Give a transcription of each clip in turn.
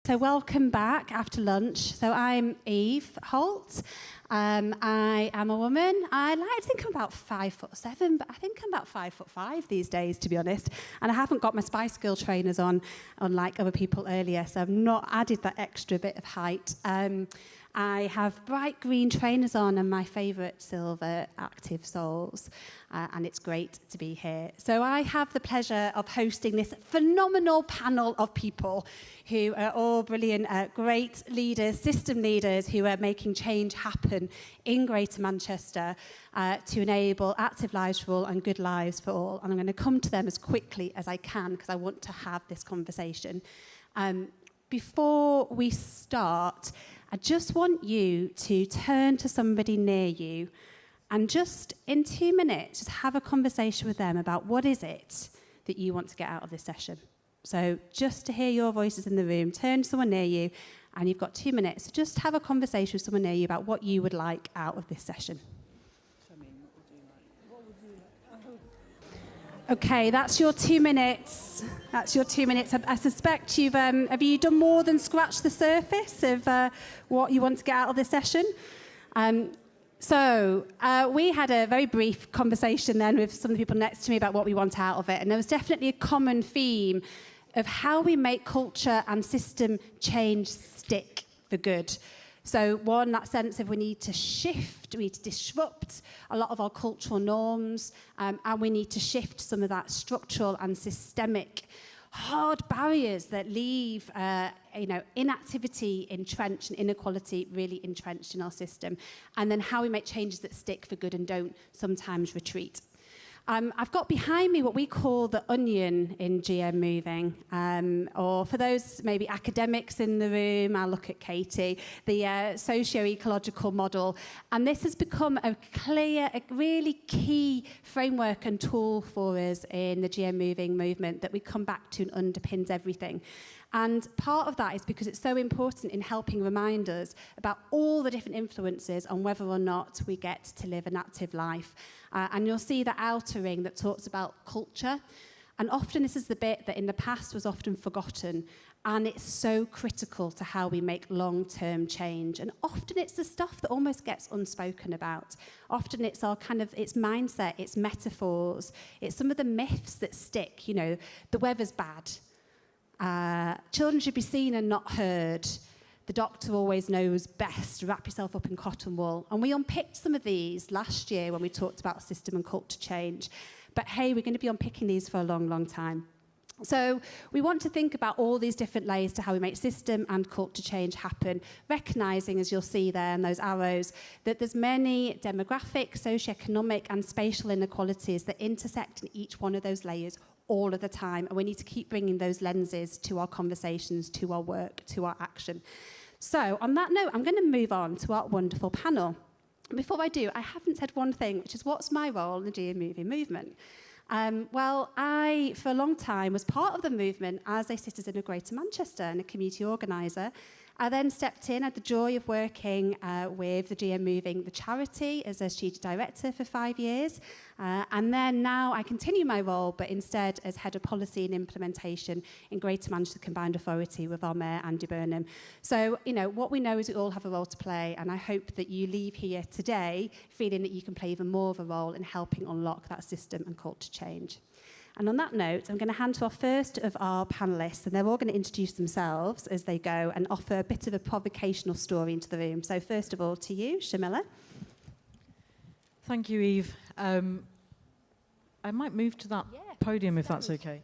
So welcome back after lunch. So I'm Eve Holt. I am a woman. I like to think I'm about 5'7", but I think I'm about 5'5" these days, to be honest. And I haven't got my Spice Girl trainers on, unlike other people earlier, so I've not added that extra bit of height. I have bright green trainers on and my favourite silver active soles, and it's great to be here. So I have the pleasure of hosting this phenomenal panel of people who are all brilliant, great leaders, system leaders who are making change happen in Greater Manchester to enable active lives for all and good lives for all. And I'm going to come to them as quickly as I can because I want to have this conversation. Before we start, I just want you to turn to somebody near you and just in 2 minutes, just have a conversation with them about what is it that you want to get out of this session. So just to hear your voices in the room, turn to someone near you and you've got 2 minutes. Just have a conversation with someone near you about what you would like out of this session. Okay, that's your 2 minutes. That's your 2 minutes. I suspect you've, have you done more than scratch the surface of what you want to get out of this session? So we had a very brief conversation then with some of the people next to me about what we want out of it. And there was definitely a common theme of how we make culture and system change stick for good. So one, that sense of we need to shift, we need to disrupt a lot of our cultural norms, and we need to shift some of that structural and systemic hard barriers that leave inactivity entrenched and inequality really entrenched in our system, and then how we make changes that stick for good and don't sometimes retreat. I've got behind me what we call the onion in GM moving, or for those maybe academics in the room, I'll look at Katie, the socio-ecological model. And this has become a really key framework and tool for us in the GM moving movement that we come back to and underpins everything. And part of that is because it's so important in helping remind us about all the different influences on whether or not we get to live an active life. And you'll see the outer ring that talks about culture. And often this is the bit that in the past was often forgotten. And it's so critical to how we make long-term change. And often it's the stuff that almost gets unspoken about. Often it's our it's mindset, it's metaphors, it's some of the myths that stick. You know, the weather's bad. Children should be seen and not heard. The doctor always knows best. Wrap yourself up in cotton wool. And we unpicked some of these last year when we talked about system and culture change. But hey, we're going to be unpicking these for a long, long time. So we want to think about all these different layers to how we make system and culture change happen, recognising, as you'll see there in those arrows, that there's many demographic, socioeconomic and spatial inequalities that intersect in each one of those layers all of the time, and we need to keep bringing those lenses to our conversations, to our work, to our action. So on that note, I'm going to move on to our wonderful panel. Before I do, I haven't said one thing, which is what's my role in the GM moving movement? Well, I, for a long time, was part of the movement as a citizen of Greater Manchester and a community organiser. I then stepped in, had the joy of working with the GM Moving, the charity, as a strategic director for 5 years. And then now I continue my role, but instead as head of policy and implementation in Greater Manchester Combined Authority with our Mayor, Andy Burnham. So, you know, what we know is we all have a role to play, and I hope that you leave here today feeling that you can play even more of a role in helping unlock that system and culture change. And on that note, I'm going to hand to our first of our panellists, and they're all going to introduce themselves as they go and offer a bit of a provocational story into the room. So first of all, to you, Shamila. Thank you, Eve. I might move to that podium if that's okay.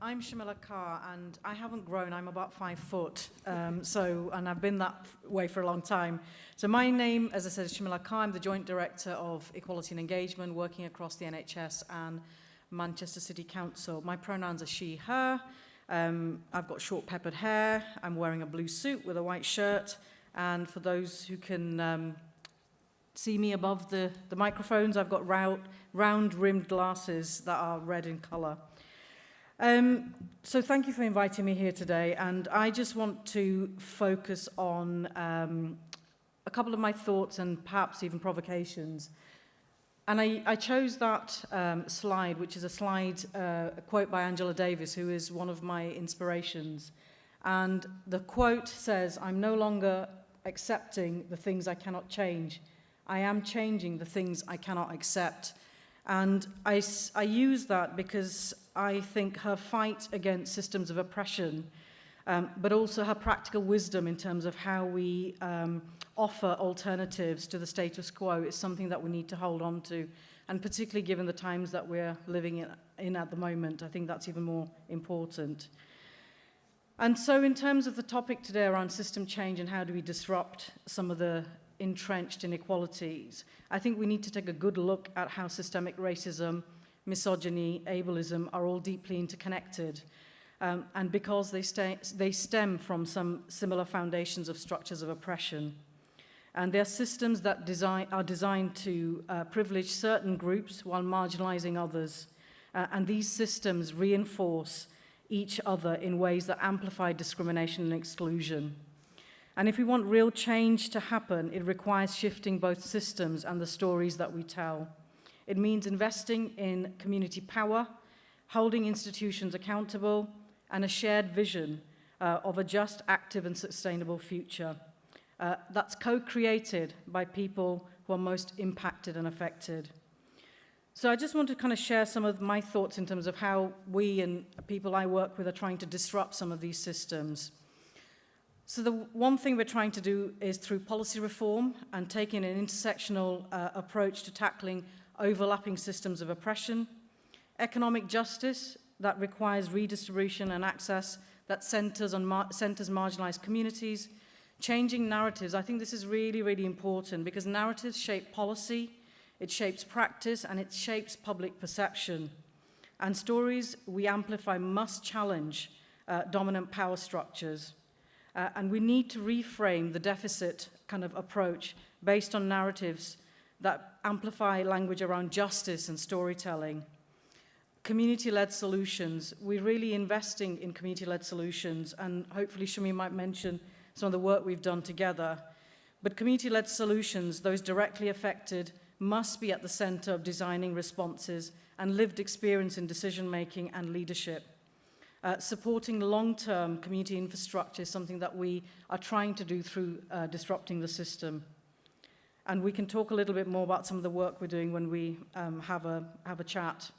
I'm Shamila Carr, and I haven't grown. I'm about 5 foot, and I've been that way for a long time. So my name, as I said, is Shamila Carr. I'm the Joint Director of Equality and Engagement, working across the NHS and Manchester City Council. My pronouns are she, her. I've got short peppered hair. I'm wearing a blue suit with a white shirt. And for those who can see me above the microphones, I've got round-rimmed glasses that are red in colour. So thank you for inviting me here today, and I just want to focus on a couple of my thoughts and perhaps even provocations. And I chose that slide, which is a quote by Angela Davis, who is one of my inspirations. And the quote says, "I'm no longer accepting the things I cannot change. I am changing the things I cannot accept." And I use that because I think her fight against systems of oppression, but also her practical wisdom in terms of how we offer alternatives to the status quo is something that we need to hold on to. And particularly given the times that we're living in at the moment, I think that's even more important. And so in terms of the topic today around system change and how do we disrupt some of the entrenched inequalities, I think we need to take a good look at how systemic racism, misogyny, ableism are all deeply interconnected. And because they stem from some similar foundations of structures of oppression. And they're systems that are designed to privilege certain groups while marginalizing others. And these systems reinforce each other in ways that amplify discrimination and exclusion. And if we want real change to happen, it requires shifting both systems and the stories that we tell. It means investing in community power, holding institutions accountable, and a shared vision of a just, active, and sustainable future that's co-created by people who are most impacted and affected. So I just want to kind of share some of my thoughts in terms of how we and people I work with are trying to disrupt some of these systems. So the one thing we're trying to do is through policy reform and taking an intersectional approach to tackling overlapping systems of oppression, economic justice that requires redistribution and access that centers marginalized communities, changing narratives. I think this is really, really important because narratives shape policy, it shapes practice, and it shapes public perception. And stories we amplify must challenge dominant power structures. And we need to reframe the deficit kind of approach based on narratives that amplify language around justice and storytelling. Community-led solutions. We're really investing in community-led solutions, and hopefully Shami might mention some of the work we've done together. But community-led solutions, those directly affected, must be at the center of designing responses and lived experience in decision-making and leadership. Supporting long-term community infrastructure is something that we are trying to do through disrupting the system. And we can talk a little bit more about some of the work we're doing when we have a chat.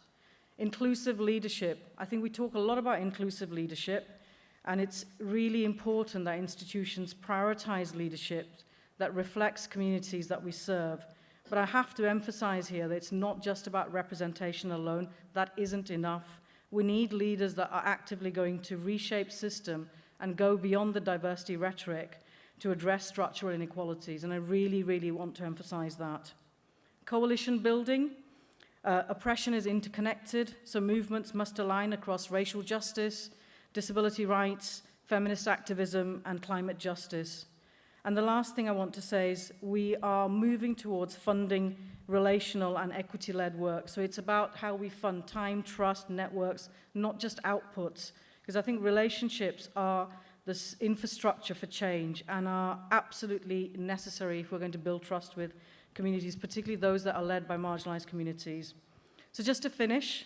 Inclusive leadership. I think we talk a lot about inclusive leadership, and it's really important that institutions prioritize leadership that reflects communities that we serve. But I have to emphasize here that it's not just about representation alone. That isn't enough. We need leaders that are actively going to reshape system and go beyond the diversity rhetoric to address structural inequalities, and I really, really want to emphasize that. Coalition building. Oppression is interconnected, so movements must align across racial justice, disability rights, feminist activism, and climate justice. And the last thing I want to say is we are moving towards funding relational and equity-led work. So it's about how we fund time, trust, networks, not just outputs. Because I think relationships are this infrastructure for change and are absolutely necessary if we're going to build trust with communities, particularly those that are led by marginalized communities. So just to finish,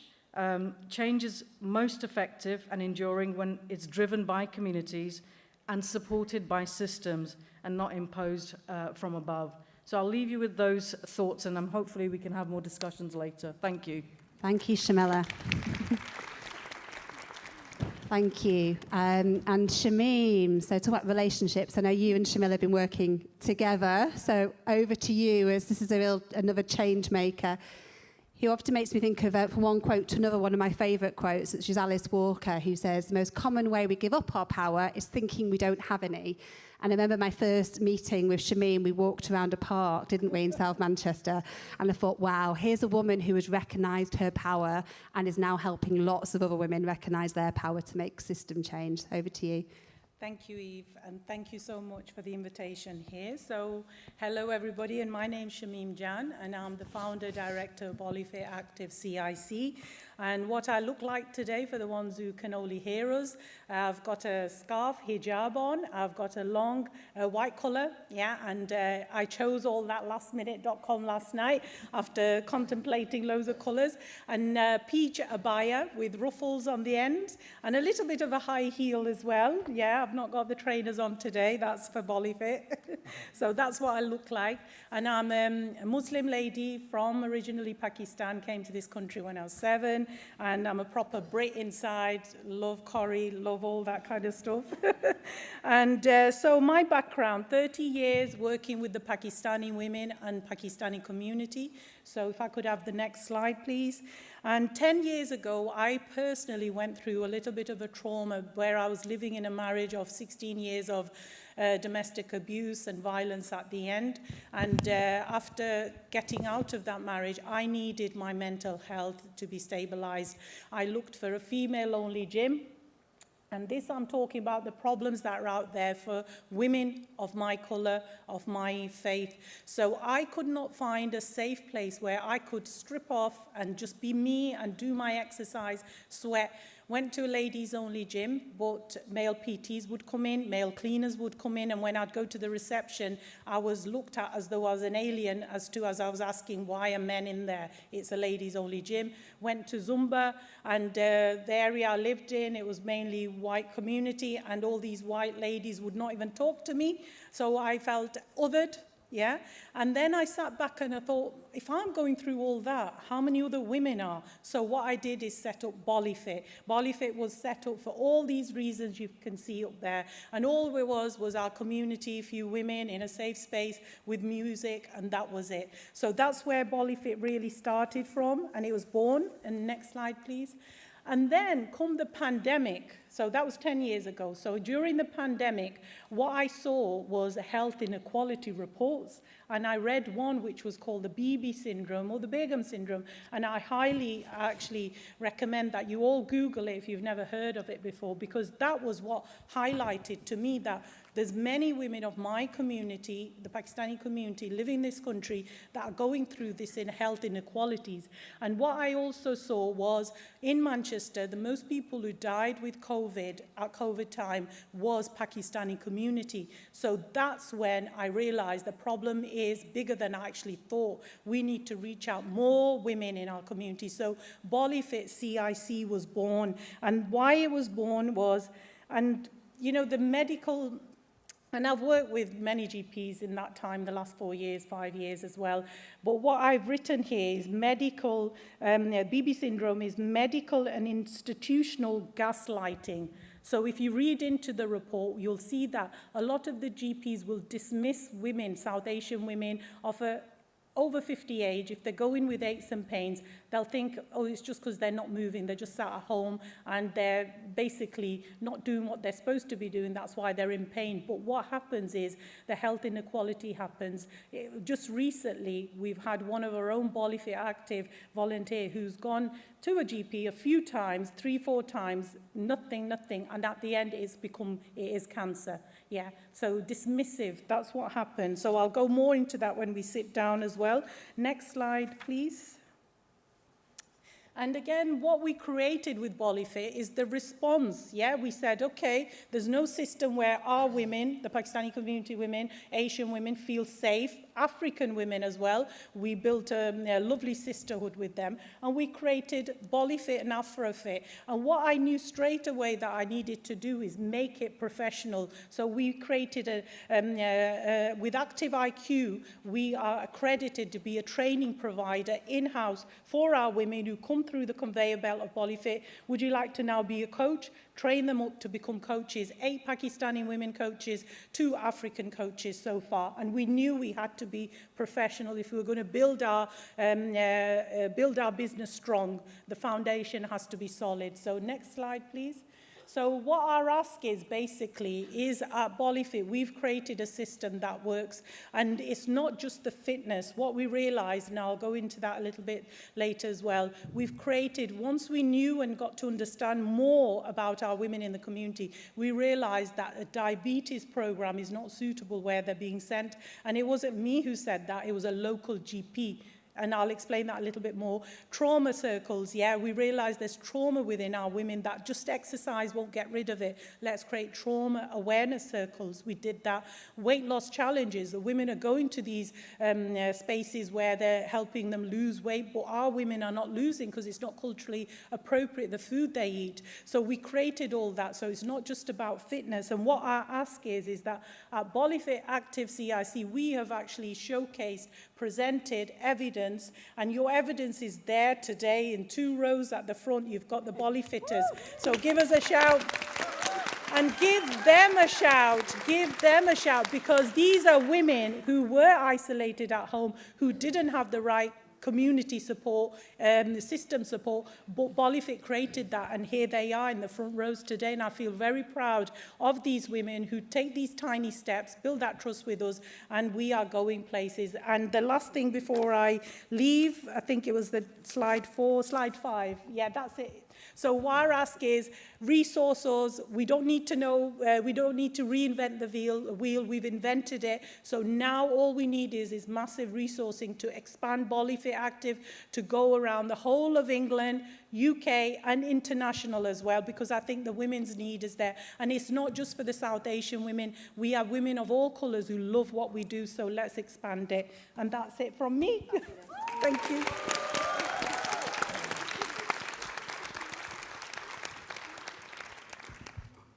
change is most effective and enduring when it's driven by communities and supported by systems and not imposed from above. So I'll leave you with those thoughts, and hopefully we can have more discussions later. Thank you. Thank you, Shamila. Thank you. And Shamim, so talk about relationships. I know you and Shamila have been working together. So over to you, as this is another change maker. He often makes me think of, from one quote to another, one of my favourite quotes, which is Alice Walker, who says, the most common way we give up our power is thinking we don't have any. And I remember my first meeting with Shamim, we walked around a park, didn't we, in South Manchester, and I thought, wow, here's a woman who has recognised her power and is now helping lots of other women recognise their power to make system change. Over to you. Thank you, Eve, and thank you so much for the invitation here. So, hello everybody, and my name's Shamim Jan, and I'm the founder director of Olifair Active CIC. And what I look like today, for the ones who can only hear us, I've got a scarf, hijab on, I've got a long white colour, yeah, and I chose all that lastminute.com last night after contemplating loads of colours, and peach abaya with ruffles on the end, and a little bit of a high heel as well. Yeah, I've not got the trainers on today, that's for Bollyfit. So that's what I look like. And I'm a Muslim lady from originally Pakistan, came to this country when I was 7, and I'm a proper Brit inside, love curry, love all that kind of stuff. And so my background, 30 years working with the Pakistani women and Pakistani community. So if I could have the next slide, please. And 10 years ago, I personally went through a little bit of a trauma where I was living in a marriage of 16 years of domestic abuse and violence at the end. And after getting out of that marriage, I needed my mental health to be stabilized. I looked for a female-only gym. And this, I'm talking about the problems that are out there for women of my colour, of my faith. So I could not find a safe place where I could strip off and just be me and do my exercise, sweat. Went to a ladies-only gym, but male PTs would come in, male cleaners would come in, and when I'd go to the reception, I was looked at as though I was an alien, as I was asking, why are men in there? It's a ladies-only gym. Went to Zumba, and the area I lived in, it was mainly white community, and all these white ladies would not even talk to me, so I felt othered. Yeah, and then I sat back and I thought, if I'm going through all that, how many other women are? So what I did is set up Bollyfit. Bollyfit was set up for all these reasons you can see up there. And all it was our community, a few women in a safe space with music, and that was it. So that's where Bollyfit really started from, and it was born. And next slide, please. And then come the pandemic. So that was 10 years ago. So during the pandemic, what I saw was health inequality reports. And I read one which was called the BB syndrome or the Begum syndrome. And I highly actually recommend that you all Google it if you've never heard of it before, because that was what highlighted to me that there's many women of my community, the Pakistani community, living in this country that are going through this in health inequalities. And what I also saw was in Manchester, the most people who died with COVID at COVID time was Pakistani community. So that's when I realized the problem is bigger than I actually thought. We need to reach out more women in our community. So Bollyfit CIC was born. And why it was born was, and you know, the medical. And I've worked with many GPs in that time, the last 4 years, 5 years as well. But what I've written here is medical, BB syndrome is medical and institutional gaslighting. So if you read into the report, you'll see that a lot of the GPs will dismiss women, South Asian women, of a over 50 age. If they go in with aches and pains, they'll think, oh, it's just because they're not moving, they're just sat at home and they're basically not doing what they're supposed to be doing, that's why they're in pain. But what happens is the health inequality happens. Just recently, we've had one of our own Bollyfit active volunteer who's gone to a GP a few times, 3-4 times, nothing, and at the end it is cancer. Yeah, so dismissive, that's what happens. So I'll go more into that when we sit down as well. Next slide, please. And again, what we created with Bollyfit is the response. Yeah, we said, okay, there's no system where our women, the Pakistani community women, Asian women feel safe, African women as well. We built a lovely sisterhood with them, and we created Bollyfit and Afrofit. And what I knew straight away that I needed to do is make it professional. So we created with Active IQ, we are accredited to be a training provider in-house for our women who come through the conveyor belt of Bollyfit. Would you like to now be a coach? Train them up to become coaches. 8 Pakistani women coaches, 2 African coaches so far. And we knew we had to be professional if we were going to build our business strong. The foundation has to be solid. So next slide, please. So what our ask is basically is at Bollyfit, we've created a system that works, and it's not just the fitness. What we realized, and I'll go into that a little bit later as well, we've created, once we knew and got to understand more about our women in the community, we realized that a diabetes program is not suitable where they're being sent. And it wasn't me who said that, it was a local GP. and I'll explain that a little bit more. Trauma circles, yeah, we realise there's trauma within our women that just exercise won't get rid of it. Let's create trauma awareness circles. We did that. Weight loss challenges. The women are going to these spaces where they're helping them lose weight, but our women are not losing because it's not culturally appropriate, the food they eat. So we created all that. So it's not just about fitness. And what our ask is that at Bolifit Active CIC, we have actually showcased, presented evidence, and your evidence is there today in 2 rows at the front. You've got the Bolifitters. So give us a shout. And give them a shout, because these are women who were isolated at home, who didn't have the right community support, system support, but Bolifit created that, and here they are in the front rows today, and I feel very proud of these women who take these tiny steps, build that trust with us, and we are going places. And the last thing before I leave, I think it was the slide 5, yeah, that's it. So what our ask is, resource us. We don't need to know, we don't need to reinvent the wheel. We've invented it. So now all we need is massive resourcing to expand Bolifit Active, to go around the whole of England, UK and international as well, because I think the women's need is there. And it's not just for the South Asian women. We have women of all colours who love what we do, so let's expand it. And that's it from me. Thank you.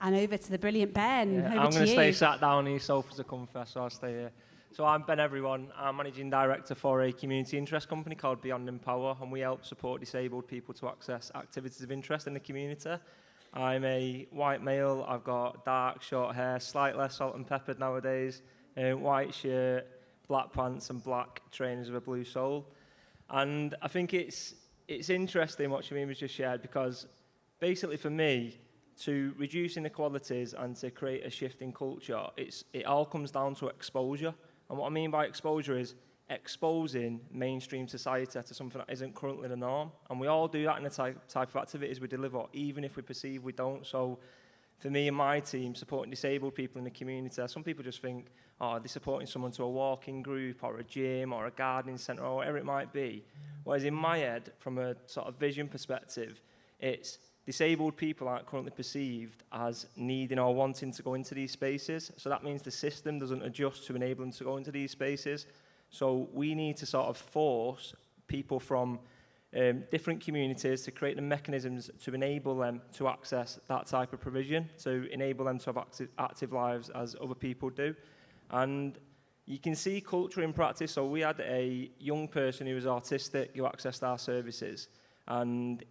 And over to the brilliant Ben. Yeah, over I'm going to you. stay sat down here, sofas are comfy, so I'll stay here. So I'm Ben Everyone. I'm Managing Director for a community interest company called Beyond Empower, and we help support disabled people to access activities of interest in the community. I'm a white male. I've got dark, short hair, slightly less salt and peppered nowadays, white shirt, black pants and black trainers with a blue sole. And I think it's interesting what Shamim has just shared, because basically for me, to reduce inequalities and to create a shift in culture, it all comes down to exposure. And what I mean by exposure is exposing mainstream society to something that isn't currently the norm. And we all do that in the type of activities we deliver, even if we perceive we don't. So for me and my team, supporting disabled people in the community, some people just think, oh, they're supporting someone to a walking group or a gym or a gardening centre or whatever it might be. Whereas in my head, from a sort of vision perspective, it's disabled people aren't currently perceived as needing or wanting to go into these spaces. So that means the system doesn't adjust to enable them to go into these spaces. So we need to sort of force people from different communities to create the mechanisms to enable them to access that type of provision, to enable them to have active lives as other people do. And you can see culture in practice. So we had a young person who was autistic who accessed our services, and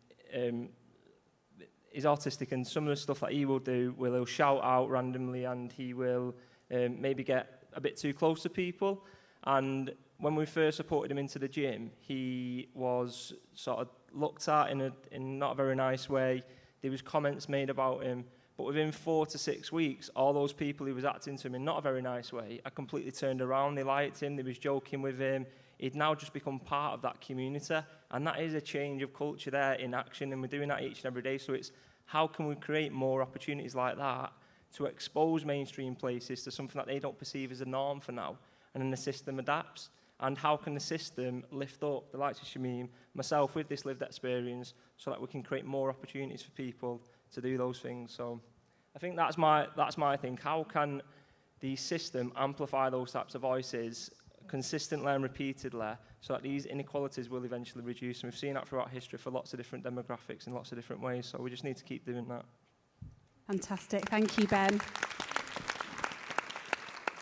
he's autistic, and some of the stuff that he will do, he'll shout out randomly, and he will maybe get a bit too close to people. And when we first supported him into the gym, he was sort of looked at in not a very nice way. There was comments made about him, but within 4 to 6 weeks, all those people who was acting to him in not a very nice way are completely turned around. They liked him, they was joking with him. He'd now just become part of that community, and that is a change of culture there in action, and we're doing that each and every day. So it's how can we create more opportunities like that to expose mainstream places to something that they don't perceive as a norm for now, and then the system adapts. And how can the system lift up the likes of Shamim, myself with this lived experience, so that we can create more opportunities for people to do those things. So I think that's my thing. How can the system amplify those types of voices consistently and repeatedly, so that these inequalities will eventually reduce? And we've seen that throughout history for lots of different demographics in lots of different ways, so we just need to keep doing that. Fantastic. Thank you, Ben.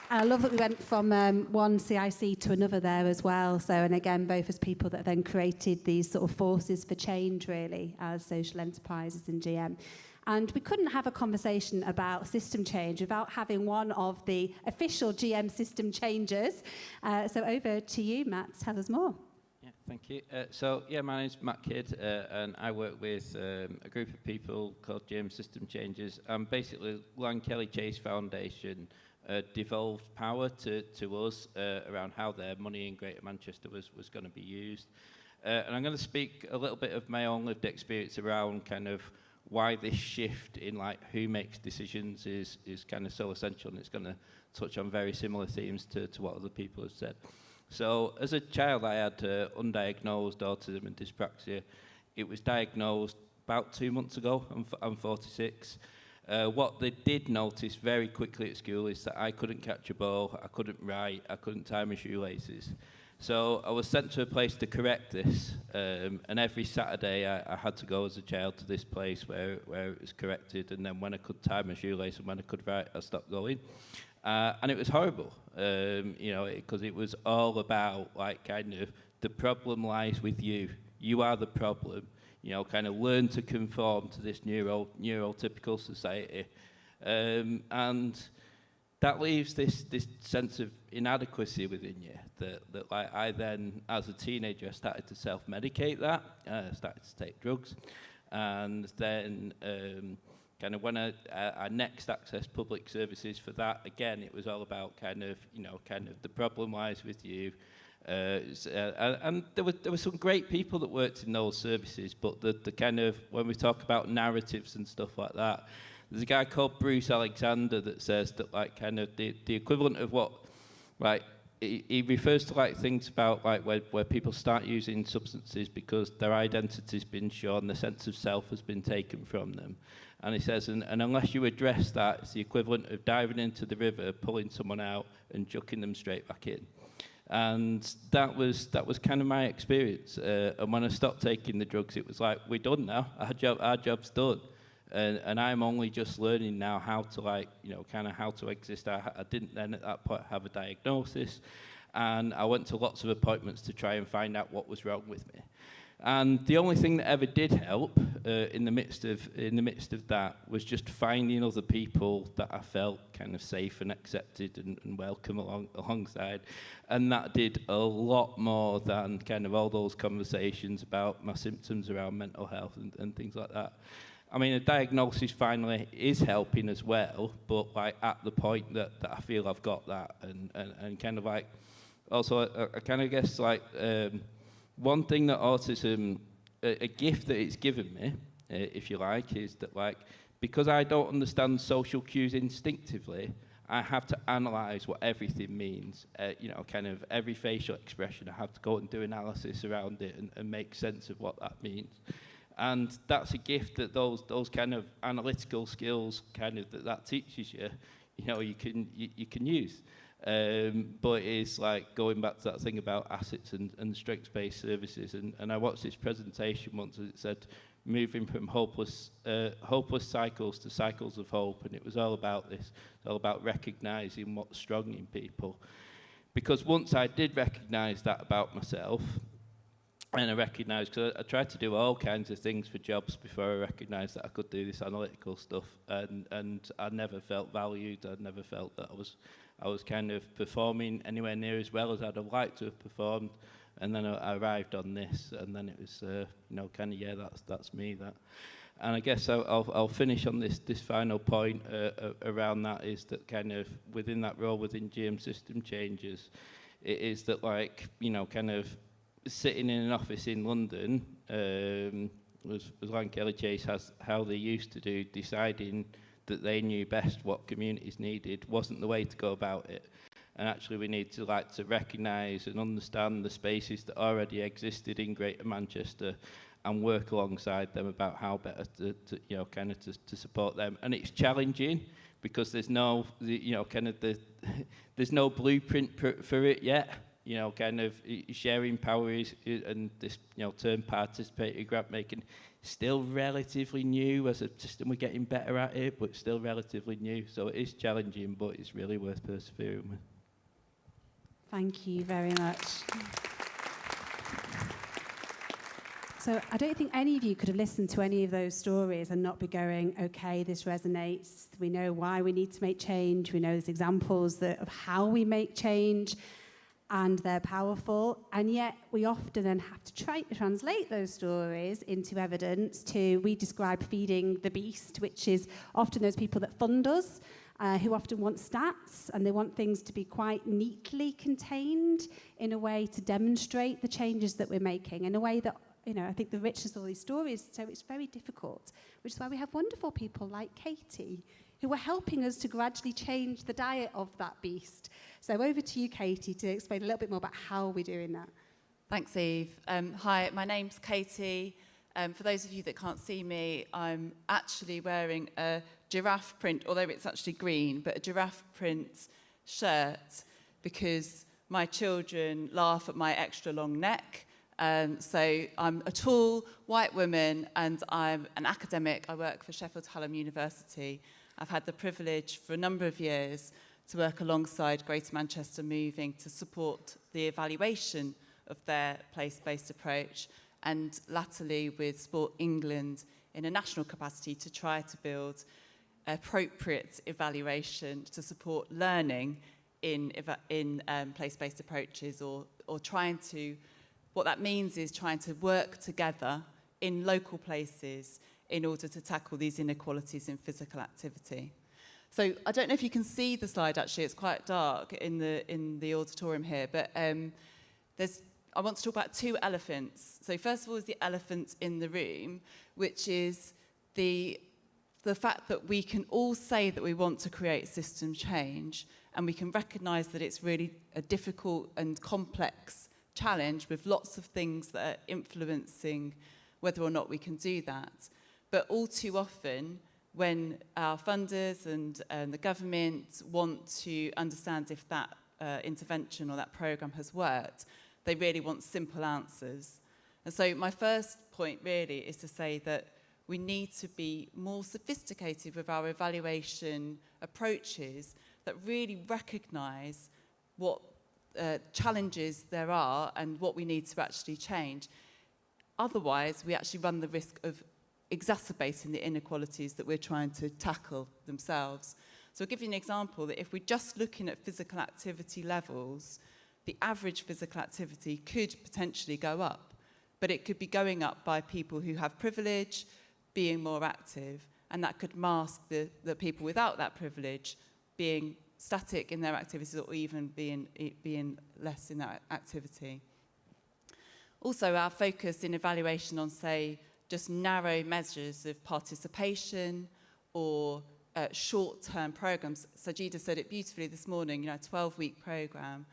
And I love that we went from one CIC to another there as well. So, and again, both as people that then created these sort of forces for change, really, as social enterprises in GM. And we couldn't have a conversation about system change without having one of the official GM system changers. So over to you, Matt, tell us more. Yeah, thank you. My name's Matt Kidd, and I work with a group of people called GM System Changers. Basically, Lang Kelly Chase Foundation devolved power to us around how their money in Greater Manchester was going to be used. And I'm going to speak a little bit of my own lived experience around kind of why this shift in like who makes decisions is kind of so essential, and it's going to touch on very similar themes to what other people have said. So as a child, I had undiagnosed autism and dyspraxia. It was diagnosed about 2 months ago. I'm 46. What they did notice very quickly at school is that I couldn't catch a ball, I couldn't write, I couldn't tie my shoelaces. So I was sent to a place to correct this, and every Saturday I had to go as a child to this place where it was corrected, and then when I could tie my shoelace and when I could write, I stopped going. And it was horrible, you know, because it was all about, like, kind of, the problem lies with you. You are the problem. You know, kind of learn to conform to this neurotypical society. And that leaves this sense of inadequacy within you that like I then, as a teenager, started to self-medicate that, started to take drugs, and then kind of when I next accessed public services for that, again, it was all about kind of, you know, kind of the problem lies with you. And there were some great people that worked in those services, but the kind of, when we talk about narratives and stuff like that, there's a guy called Bruce Alexander that says that, like, kind of the equivalent of what, like, he refers to, like, things about, like, where people start using substances because their identity's been shorn, the sense of self has been taken from them. And he says, and unless you address that, it's the equivalent of diving into the river, pulling someone out and chucking them straight back in. And that was kind of my experience. And when I stopped taking the drugs, it was like, we're done now. Our job's done. And I'm only just learning now how to, like, you know, kind of how to exist. I didn't then at that point have a diagnosis, and I went to lots of appointments to try and find out what was wrong with me. And the only thing that ever did help in the midst of that was just finding other people that I felt kind of safe and accepted and welcome alongside. And that did a lot more than kind of all those conversations about my symptoms around mental health and things like that. I mean, a diagnosis finally is helping as well, but, like, at the point that I feel I've got that, and kind of, like, also I kind of guess, like, one thing that autism, a gift that it's given me, if you like, is that, like, because I don't understand social cues instinctively, I have to analyse what everything means. You know, kind of every facial expression, I have to go and do analysis around it and make sense of what that means. And that's a gift that those kind of analytical skills, kind of that teaches you, you know, you can use. But it's like going back to that thing about assets and strengths-based services. And I watched this presentation once, and it said, moving from hopeless cycles to cycles of hope. And it was all about this, all about recognising what's strong in people. Because once I did recognise that about myself, and I recognised, because I tried to do all kinds of things for jobs before I recognised that I could do this analytical stuff, and I never felt valued. I never felt that I was kind of performing anywhere near as well as I'd have liked to have performed. And then I arrived on this, and then it was, you know, kind of, yeah, that's me. That, and I guess I'll finish on this final point around that, is that kind of within that role within GM System Changes, it is that, like, you know, kind of sitting in an office in London, was like Kelly Chase has how they used to do, deciding that they knew best what communities needed wasn't the way to go about it. And actually we need to, like, to recognise and understand the spaces that already existed in Greater Manchester and work alongside them about how better to you know, kind of to support them. And it's challenging because there's no, you know, kind of there's no blueprint for it yet. You know, kind of sharing power is, and this, you know, term participatory grant making, still relatively new as a system. We're getting better at it, but still relatively new. So it is challenging, but it's really worth persevering with. Thank you very much. So I don't think any of you could have listened to any of those stories and not be going, okay, this resonates. We know why we need to make change. We know there's examples of how we make change, and they're powerful. And yet we often then have to try to translate those stories into evidence we describe feeding the beast, which is often those people that fund us, who often want stats, and they want things to be quite neatly contained in a way to demonstrate the changes that we're making, in a way that I think the richness of all these stories, so it's very difficult, which is why we have wonderful people like Katie, who are helping us to gradually change the diet of that beast. So over to you, Katie, to explain a little bit more about how we're doing that. Thanks, Eve. Hi, my name's Katie. For those of you that can't see me, I'm actually wearing a giraffe print, although it's actually green, but a giraffe print shirt because my children laugh at my extra long neck. So I'm a tall white woman and I'm an academic. I work for Sheffield Hallam University. I've had the privilege for a number of years to work alongside Greater Manchester Moving to support the evaluation of their place-based approach, and latterly with Sport England in a national capacity to try to build appropriate evaluation to support learning in place-based approaches, or trying to, what that means is trying to work together in local places in order to tackle these inequalities in physical activity. So I don't know if you can see the slide, actually, it's quite dark in the auditorium here, but I want to talk about two elephants. So first of all is the elephant in the room, which is the fact that we can all say that we want to create system change, and we can recognise that it's really a difficult and complex challenge with lots of things that are influencing whether or not we can do that. But all too often, when our funders and the government want to understand if that intervention or that programme has worked, they really want simple answers. And so my first point really is to say that we need to be more sophisticated with our evaluation approaches that really recognise what challenges there are and what we need to actually change. Otherwise, we actually run the risk of exacerbating the inequalities that we're trying to tackle themselves. So I'll give you an example that if we're just looking at physical activity levels, the average physical activity could potentially go up, but it could be going up by people who have privilege being more active, and that could mask the people without that privilege being static in their activities or even being less in that activity. Also, our focus in evaluation on, say, just narrow measures of participation or short-term programs. Sajida said it beautifully this morning, a 12-week program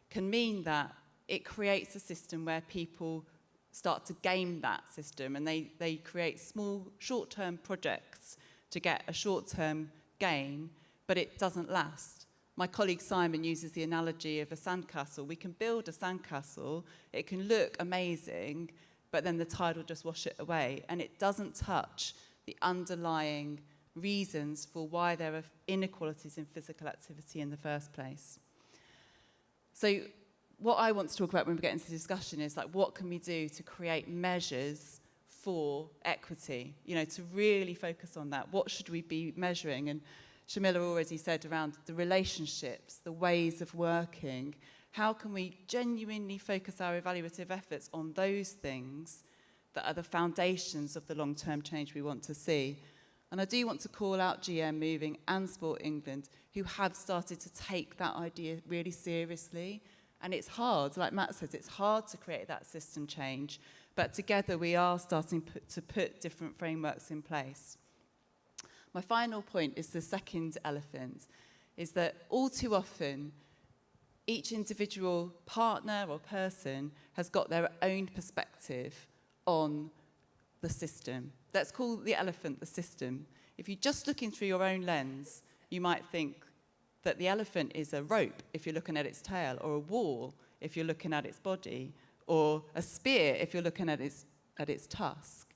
can mean that it creates a system where people start to game that system, and they create small short-term projects to get a short-term gain, but it doesn't last. My colleague Simon uses the analogy of a sandcastle. We can build a sandcastle, it can look amazing, but then the tide will just wash it away, and it doesn't touch the underlying reasons for why there are inequalities in physical activity in the first place. So what I want to talk about when we get into the discussion is what can we do to create measures for equity, to really focus on that. What should we be measuring? And Shamila already said around the relationships, the ways of working. How can we genuinely focus our evaluative efforts on those things that are the foundations of the long-term change we want to see? And I do want to call out GM Moving and Sport England, who have started to take that idea really seriously. And it's hard, like Matt says, it's hard to create that system change. But together we are starting to put different frameworks in place. My final point is the second elephant, is that all too often, each individual partner or person has got their own perspective on the system. Let's call the elephant the system. If you're just looking through your own lens, you might think that the elephant is a rope if you're looking at its tail, or a wall if you're looking at its body, or a spear if you're looking at its tusk.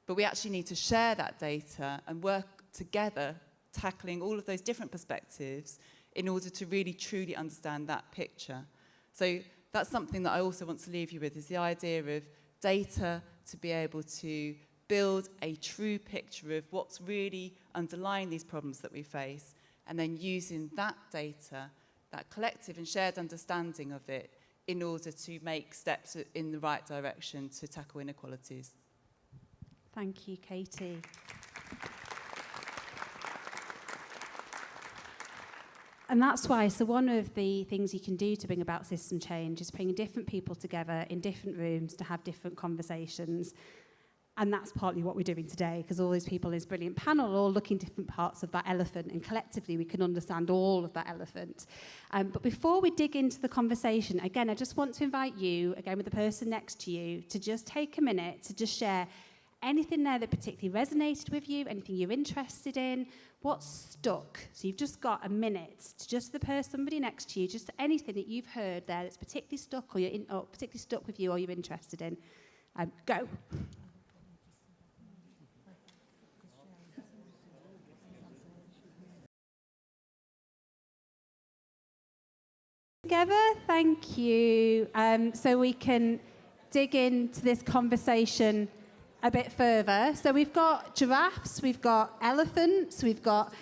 But we actually need to share that data and work together, tackling all of those different perspectives in order to really truly understand that picture. So that's something that I also want to leave you with, is the idea of data to be able to build a true picture of what's really underlying these problems that we face, and then using that data, that collective and shared understanding of it, in order to make steps in the right direction to tackle inequalities. Thank you, Katie. And that's why, so one of the things you can do to bring about system change is bringing different people together in different rooms to have different conversations. And that's partly what we're doing today, because all these people in this brilliant panel all looking different parts of that elephant, and collectively we can understand all of that elephant. But before we dig into the conversation, again, I just want to invite you, again with the person next to you, to just take a minute to just share anything there that particularly resonated with you, anything you're interested in, what's stuck. So you've just got a minute to just the person, somebody next to you, just anything that you've heard there that's particularly stuck, or particularly stuck with you, or you're interested in. Go. Together, thank you. So we can dig into this conversation a bit further. So we've got giraffes, we've got elephants, we've got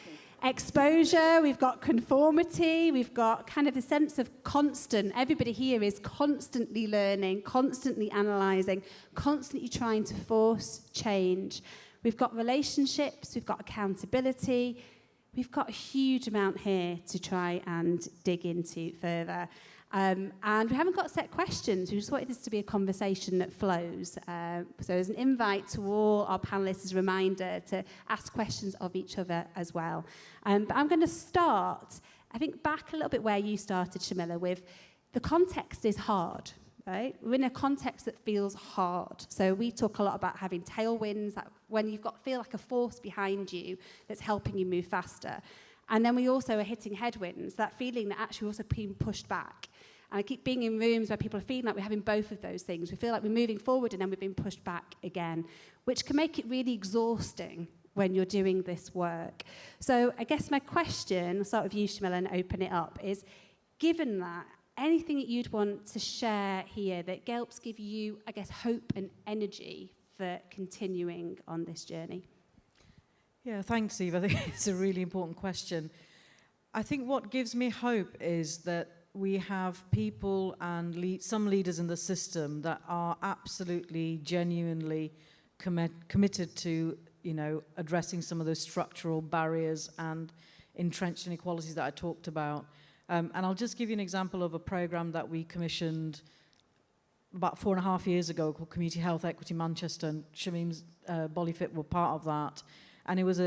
exposure, we've got conformity, we've got kind of a sense of constant. Everybody here is constantly learning, constantly analysing, constantly trying to force change. We've got relationships, we've got accountability. We've got a huge amount here to try and dig into further. And we haven't got set questions. We just wanted this to be a conversation that flows. So as an invite to all our panellists, as a reminder to ask questions of each other as well. But I'm going to start, I think, back a little bit where you started, Shamila, with the context is hard. Right? We're in a context that feels hard. So we talk a lot about having tailwinds, that when you've got feel like a force behind you that's helping you move faster. And then we also are hitting headwinds, that feeling that actually we're also being pushed back. And I keep being in rooms where people are feeling like we're having both of those things. We feel like we're moving forward and then we're being pushed back again, which can make it really exhausting when you're doing this work. So I guess my question, I'll start with you, Shamila, and open it up, is given that, anything that you'd want to share here that helps give you, I guess, hope and energy for continuing on this journey? Yeah, thanks, Eve. I think it's a really important question. I think what gives me hope is that we have people and some leaders in the system that are absolutely, genuinely committed to, addressing some of those structural barriers and entrenched inequalities that I talked about. And I'll just give you an example of a program that we commissioned about 4.5 years ago called Community Health Equity Manchester, and Shamim's Bollyfit were part of that. And it was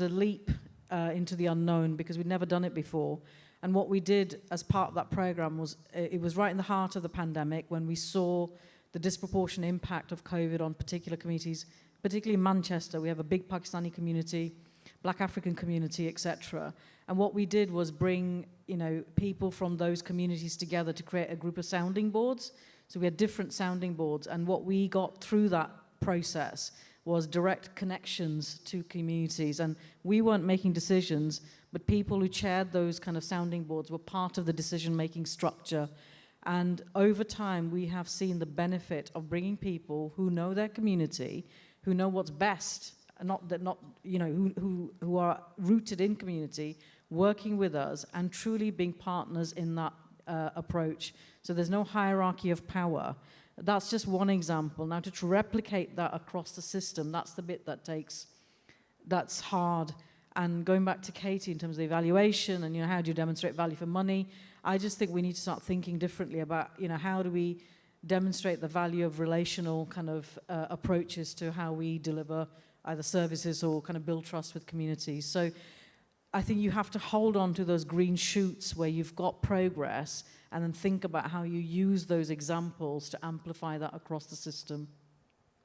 a leap into the unknown because we'd never done it before. And what we did as part of that program was, it was right in the heart of the pandemic when we saw the disproportionate impact of COVID on particular communities, particularly in Manchester. We have a big Pakistani community, Black African community, etc. And what we did was bring, people from those communities together to create a group of sounding boards. So we had different sounding boards, and what we got through that process was direct connections to communities. And we weren't making decisions, but people who chaired those kind of sounding boards were part of the decision-making structure. And over time, we have seen the benefit of bringing people who know their community, who know what's best, who are rooted in community, working with us and truly being partners in that approach. So there's no hierarchy of power. That's just one example. Now to replicate that across the system, that's the bit that's hard. And going back to Katie in terms of the evaluation and how do you demonstrate value for money, I just think we need to start thinking differently about how do we demonstrate the value of relational kind of approaches to how we deliver either services or kind of build trust with communities. So I think you have to hold on to those green shoots where you've got progress and then think about how you use those examples to amplify that across the system.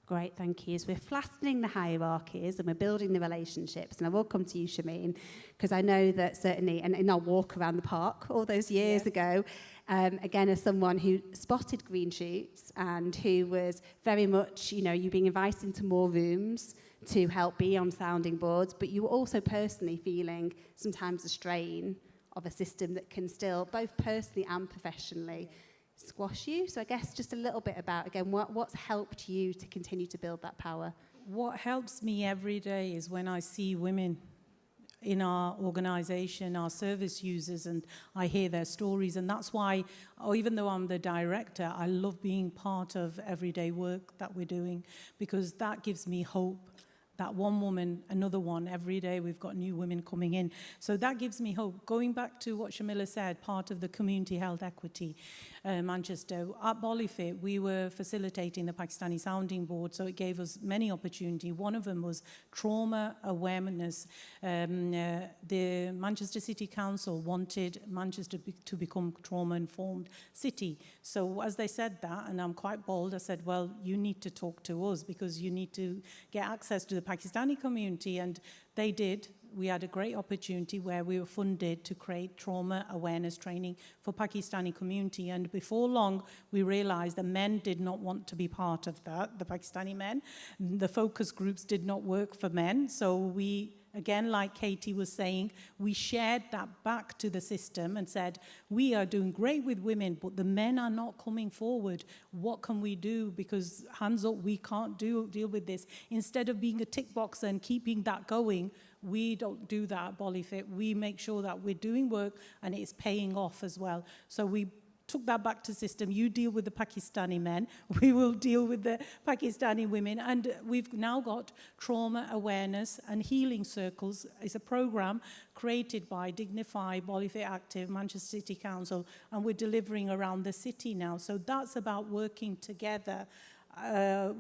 Great, thank you. So we're flattening the hierarchies and we're building the relationships. And I will come to you, Shameen, because I know that certainly, and in our walk around the park all those years ago, again, as someone who spotted green shoots and who was very much, you being invited into more rooms to help be on sounding boards, but you were also personally feeling sometimes the strain of a system that can still, both personally and professionally, squash you. So I guess just a little bit about, again, what's helped you to continue to build that power? What helps me every day is when I see women in our organization, our service users, and I hear their stories. And that's why, even though I'm the director, I love being part of everyday work that we're doing, because that gives me hope that one woman, another one. Every day we've got new women coming in. So that gives me hope. Going back to what Shamila said, part of the Community Health Equity Manchester, at Bollyfit, we were facilitating the Pakistani Sounding Board, so it gave us many opportunities. One of them was trauma awareness. The Manchester City Council wanted Manchester to become trauma-informed city. So as they said that, and I'm quite bold, I said, well, you need to talk to us because you need to get access to the Pakistani community, and they did. We had a great opportunity where we were funded to create trauma awareness training for Pakistani community, and before long we realized the men did not want to be part of that, the Pakistani men. The focus groups did not work for men, so we, again, like Katie was saying, we shared that back to the system and said, we are doing great with women, but the men are not coming forward. What can we do? Because hands up, we can't deal with this. Instead of being a tick box and keeping that going, we don't do that at Bollyfit. We make sure that we're doing work and it's paying off as well. So we took that back to system. You deal with the Pakistani men, we will deal with the Pakistani women, and we've now got trauma awareness and healing circles. It's a program created by Dignify, Bollyfit Active, Manchester City Council, and we're delivering around the city now. So that's about working together.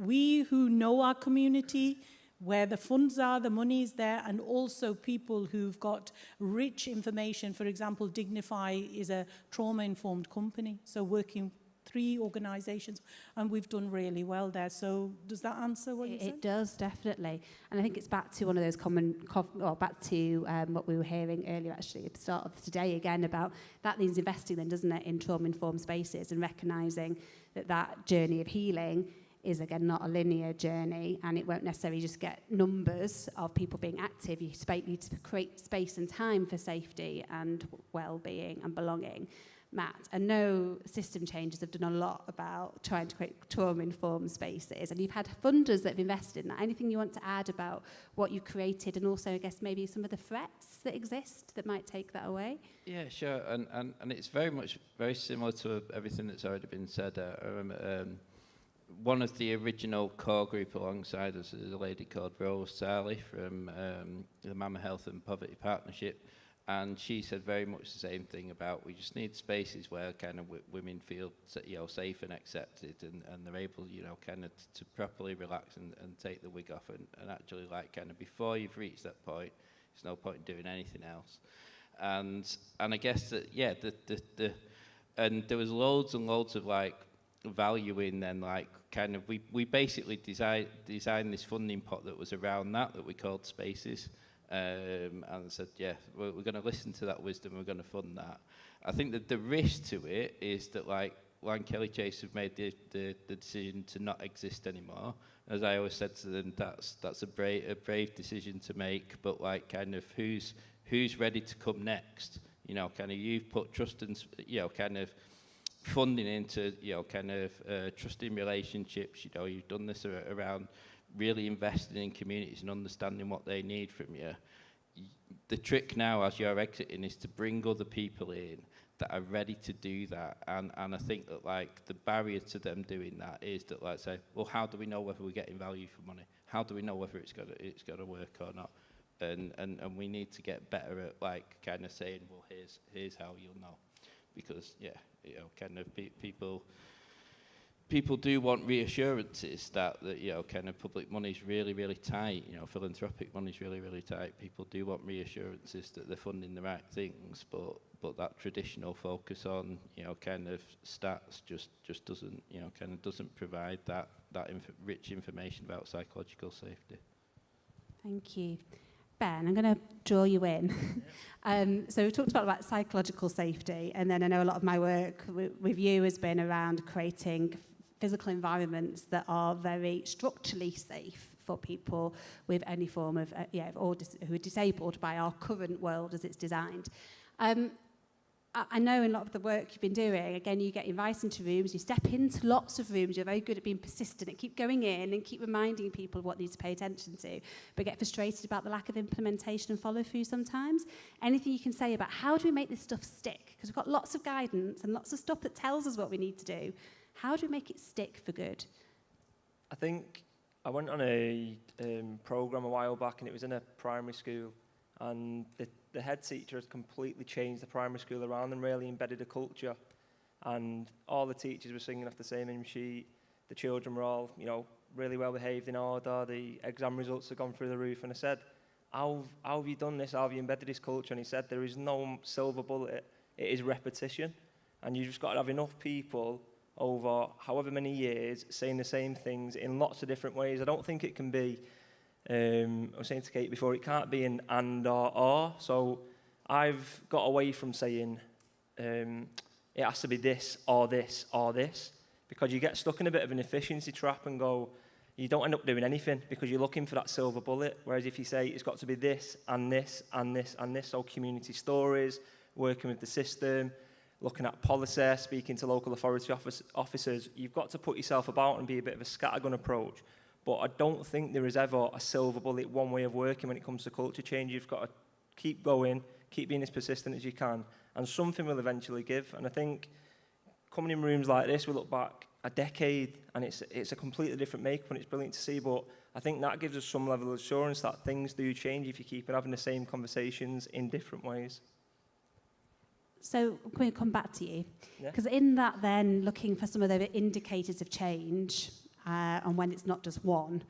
We who know our community, where the funds are, the money is there, and also people who've got rich information. For example, Dignify is a trauma-informed company, so working 3 organisations, and we've done really well there. So does that answer what you said? It does, definitely. And I think it's back to one of those back to what we were hearing earlier, actually, at the start of today again, about that means investing then, doesn't it, in trauma-informed spaces and recognising that that journey of healing is, again, not a linear journey, and it won't necessarily just get numbers of people being active. You need to create space and time for safety and well-being and belonging. Matt, I know system changes have done a lot about trying to create trauma-informed spaces, and you've had funders that have invested in that. Anything you want to add about what you created, and also, I guess, maybe some of the threats that exist that might take that away? Yeah, sure, and it's very similar to everything that's already been said. I remember one of the original core group alongside us is a lady called Rose Sarley from the Mama Health and Poverty Partnership, and she said very much the same thing about we just need spaces where kind of women feel safe and accepted, and they're able kind of to properly relax and take the wig off and actually like kind of before you've reached that point, there's no point in doing anything else. And I guess that and there was loads and loads of like value in then like kind of we basically designed this funding pot that was around that we called Spaces, and said we're going to listen to that wisdom, we're going to fund that. I think that the risk to it is that like Kelly Chase have made the decision to not exist anymore. As I always said to them, that's a brave decision to make, but like kind of who's ready to come next, kind of you've put trust and kind of funding into kind of trusting relationships. You've done this around really investing in communities and understanding what they need from you. The trick now as you're exiting is to bring other people in that are ready to do that, and I think that like the barrier to them doing that is that like say, well, how do we know whether we're getting value for money? How do we know whether it's gonna work or not? And we need to get better at like kind of saying, well, here's how you'll know, because kind of people do want reassurances that kind of public money's really, really tight, philanthropic money's really, really tight. People do want reassurances that they're funding the right things, but that traditional focus on, kind of stats just doesn't, kind of doesn't provide that rich information about psychological safety. Thank you. Ben, I'm going to draw you in. So we've talked about psychological safety, and then I know a lot of my work with you has been around creating physical environments that are very structurally safe for people with any form of, who are disabled by our current world as it's designed. I know in a lot of the work you've been doing, again, you get invited into rooms, you step into lots of rooms, you're very good at being persistent, and keep going in and keep reminding people what needs to pay attention to, but get frustrated about the lack of implementation and follow-through sometimes. Anything you can say about how do we make this stuff stick? Because we've got lots of guidance and lots of stuff that tells us what we need to do. How do we make it stick for good? I think I went on a program a while back, and it was in a primary school, and the head teacher has completely changed the primary school around and really embedded a culture. And all the teachers were singing off the same hymn sheet. The children were all, really well behaved, in order. The exam results had gone through the roof. And I said, how have you done this? How have you embedded this culture? And he said, there is no silver bullet. It is repetition. And you've just got to have enough people over however many years saying the same things in lots of different ways. I don't think it can be, I was saying to Kate before, it can't be an and or. So I've got away from saying it has to be this or this or this, because you get stuck in a bit of an efficiency trap and you don't end up doing anything because you're looking for that silver bullet. Whereas if you say it's got to be this and this and this and this, so community stories, working with the system, looking at policy, speaking to local authority officers, you've got to put yourself about and be a bit of a scattergun approach. But I don't think there is ever a silver bullet, one way of working when it comes to culture change. You've got to keep going, keep being as persistent as you can, and something will eventually give. And I think coming in rooms like this, we look back a decade, and it's a completely different makeup, and it's brilliant to see. But I think that gives us some level of assurance that things do change if you keep having the same conversations in different ways. So I'm going to come back to you, Yeah. because in that then, looking for some of the indicators of change, and when it's not just one,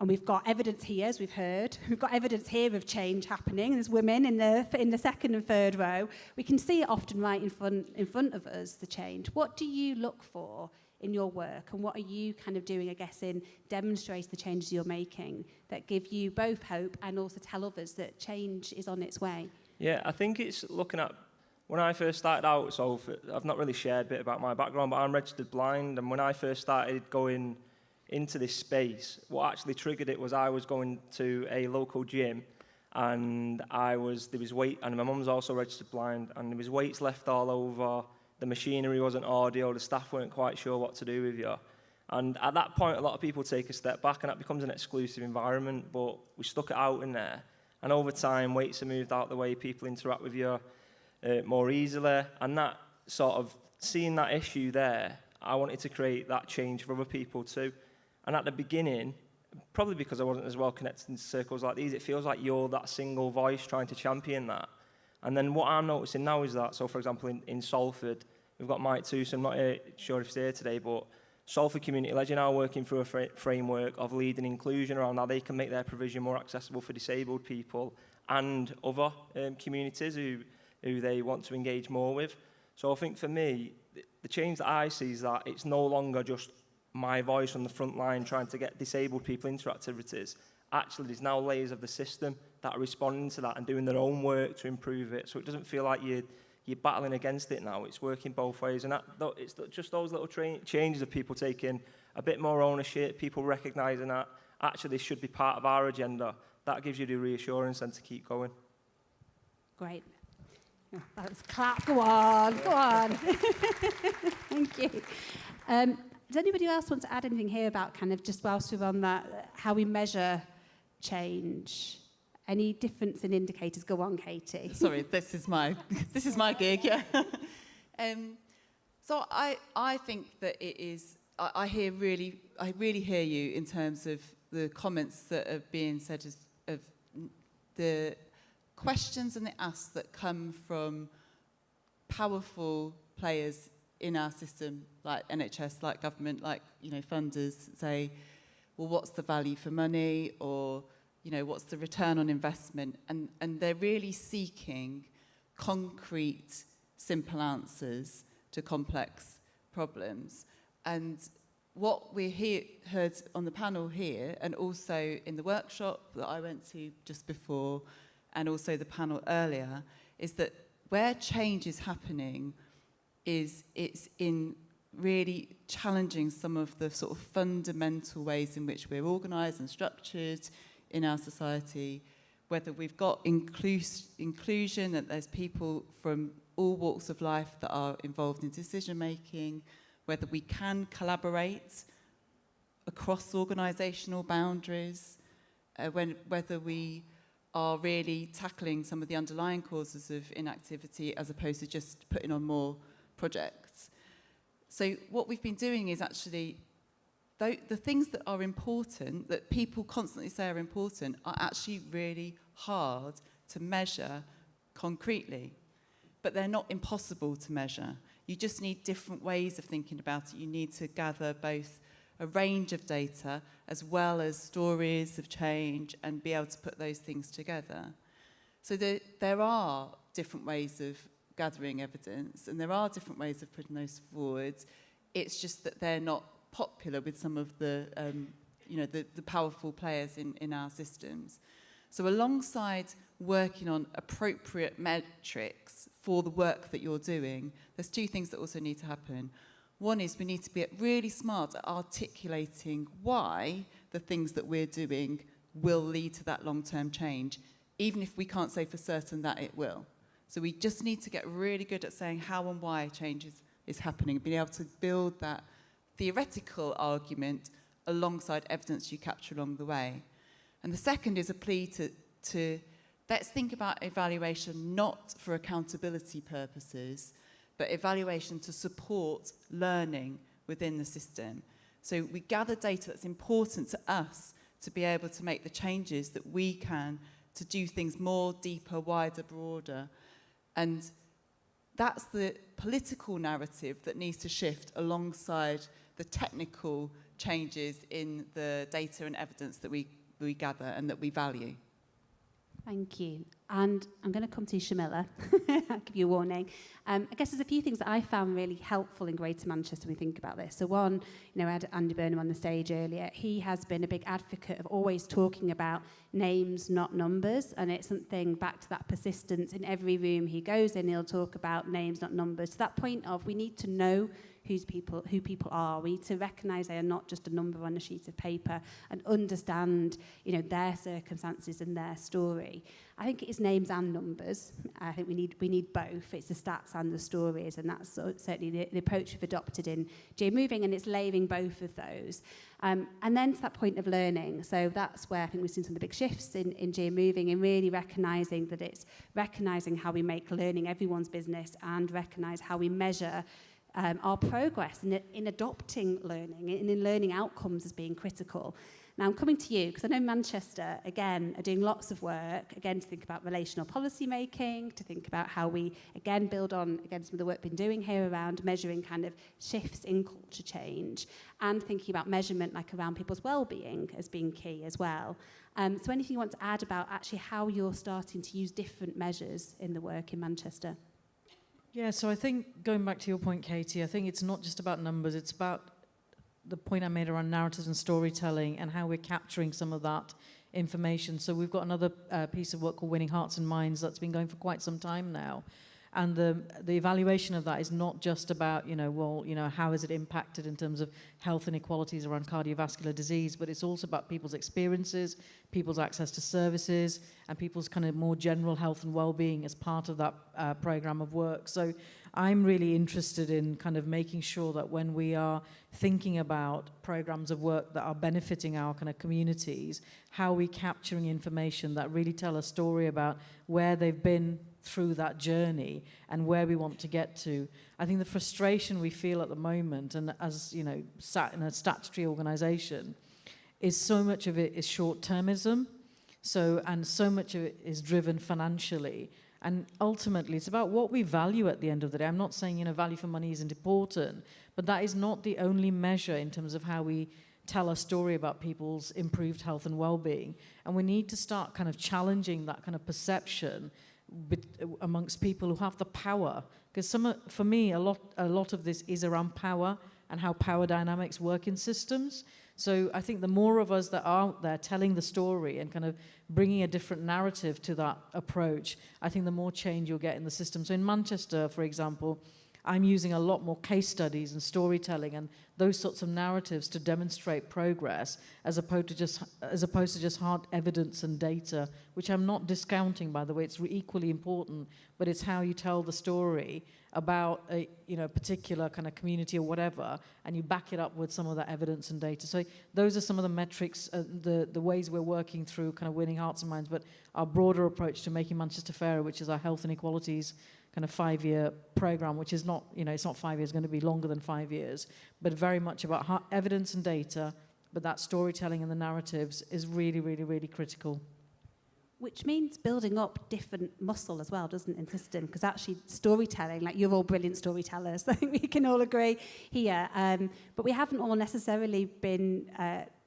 and we've got evidence here, as we've heard, we've got evidence here of change happening, there's women in the second and third row, we can see it often right in front of us, the change. What do you look for in your work, and what are you kind of doing, I guess, in demonstrating the changes you're making that give you both hope and also tell others that change is on its way? Yeah, I think it's looking at, when I first started out, so I've not really shared a bit about my background, but I'm registered blind, and when I first started going into this space, what actually triggered it was I was going to a local gym, and there was weight, and my mum's also registered blind, and there was weights left all over, the machinery wasn't audio, the staff weren't quite sure what to do with you. And at that point, a lot of people take a step back, and that becomes an exclusive environment, but we stuck it out in there. And over time, weights have moved out the way, people interact with you more easily, and that sort of, seeing that issue there, I wanted to create that change for other people too. And at the beginning, probably because I wasn't as well connected in circles like these, it feels like you're that single voice trying to champion that. And then what I'm noticing now is that, so for example, in Salford, we've got Mike too, so I'm not sure if he's here today, but Salford Community Ledger now working through a framework of leading inclusion around how they can make their provision more accessible for disabled people and other communities who they want to engage more with. So I think for me, the change that I see is that it's no longer just my voice on the front line trying to get disabled people into activities. Actually, there's now layers of the system that are responding to that and doing their own work to improve it. So it doesn't feel like you're battling against it now. It's working both ways. And it's just those little changes of people taking a bit more ownership, people recognising that actually this should be part of our agenda. That gives you the reassurance and to keep going. Great. Oh, that was clap. Go on. Thank you. Does anybody else want to add anything here about kind of just whilst we're on that, how we measure change? Any difference in indicators? Go on, Katie. Sorry, this is my gig, yeah. So I think that it is. I really hear you in terms of the comments that are being said of the questions and the asks that come from powerful players in our system, like NHS, like government, like funders, say, well, what's the value for money, or what's the return on investment? And they're really seeking concrete, simple answers to complex problems. And what we heard on the panel here, and also in the workshop that I went to just before, and also the panel earlier, is that where change is happening it's in really challenging some of the sort of fundamental ways in which we're organised and structured in our society, whether we've got inclusion, that there's people from all walks of life that are involved in decision making, whether we can collaborate across organisational boundaries, whether we are really tackling some of the underlying causes of inactivity as opposed to just putting on more projects. So what we've been doing is actually the things that are important, that people constantly say are important, are actually really hard to measure concretely. But they're not impossible to measure. You just need different ways of thinking about it. You need to gather both a range of data as well as stories of change and be able to put those things together. So there are different ways of gathering evidence, and there are different ways of putting those forward. It's just that they're not popular with some of the, the powerful players in our systems. So alongside working on appropriate metrics for the work that you're doing, there's two things that also need to happen. One is we need to be really smart at articulating why the things that we're doing will lead to that long-term change, even if we can't say for certain that it will. So we just need to get really good at saying how and why change is happening, being able to build that theoretical argument alongside evidence you capture along the way. And the second is a plea to let's think about evaluation not for accountability purposes, but evaluation to support learning within the system. So we gather data that's important to us to be able to make the changes that we can to do things more, deeper, wider, broader. And that's the political narrative that needs to shift alongside the technical changes in the data and evidence that we gather and that we value. Thank you. And I'm going to come to you, Shamila. I'll give you a warning. I guess there's a few things that I found really helpful in Greater Manchester when we think about this. So one, I had Andy Burnham on the stage earlier. He has been a big advocate of always talking about names, not numbers. And it's something back to that persistence. In every room he goes in, he'll talk about names, not numbers. To that point of we need to know who people are. We need to recognise they are not just a number on a sheet of paper and understand, their circumstances and their story. I think it is names and numbers. I think we need both. It's the stats and the stories, and that's certainly the approach we've adopted in Moving, and it's layering both of those. And then to that point of learning. So that's where I think we've seen some of the big shifts in Moving, and really recognising that it's recognising how we make learning everyone's business and recognise how we measure our progress in adopting learning, in learning outcomes as being critical. Now, I'm coming to you because I know Manchester, again, are doing lots of work, again, to think about relational policy making, to think about how we, again, build on, again, some of the work we've been doing here around measuring kind of shifts in culture change and thinking about measurement like around people's well-being as being key as well. So anything you want to add about actually how you're starting to use different measures in the work in Manchester? Yeah, so I think, going back to your point, Katie, I think it's not just about numbers, it's about the point I made around narratives and storytelling and how we're capturing some of that information. So we've got another piece of work called Winning Hearts and Minds that's been going for quite some time now. And the evaluation of that is not just about, how has it impacted in terms of health inequalities around cardiovascular disease, but it's also about people's experiences, people's access to services, and people's kind of more general health and well-being as part of that program of work. So I'm really interested in kind of making sure that when we are thinking about programs of work that are benefiting our kind of communities, how are we capturing information that really tell a story about where they've been through that journey and where we want to get to. I think the frustration we feel at the moment, and as sat in a statutory organisation, is so much of it is short-termism, and so much of it is driven financially. And ultimately, it's about what we value at the end of the day. I'm not saying value for money isn't important, but that is not the only measure in terms of how we tell a story about people's improved health and well-being. And we need to start kind of challenging that kind of perception amongst people who have the power, because for me a lot of this is around power and how power dynamics work in systems. So I think the more of us that are out there telling the story and kind of bringing a different narrative to that approach, I think the more change you'll get in the system. So in Manchester, for example, I'm using a lot more case studies and storytelling and those sorts of narratives to demonstrate progress, as opposed to just hard evidence and data, which I'm not discounting, by the way. It's equally important, but it's how you tell the story about a particular kind of community or whatever, and you back it up with some of that evidence and data. So those are some of the metrics, the ways we're working through kind of Winning Hearts and Minds, but our broader approach to making Manchester fairer, which is our health inequalities kind of 5-year program, which is not, it's not 5 years, it's going to be longer than 5 years, but very much about evidence and data, but that storytelling and the narratives is really, really, really critical. Which means building up different muscle as well, doesn't it, in system? Because actually storytelling, like you're all brilliant storytellers, I think we can all agree here, but we haven't all necessarily been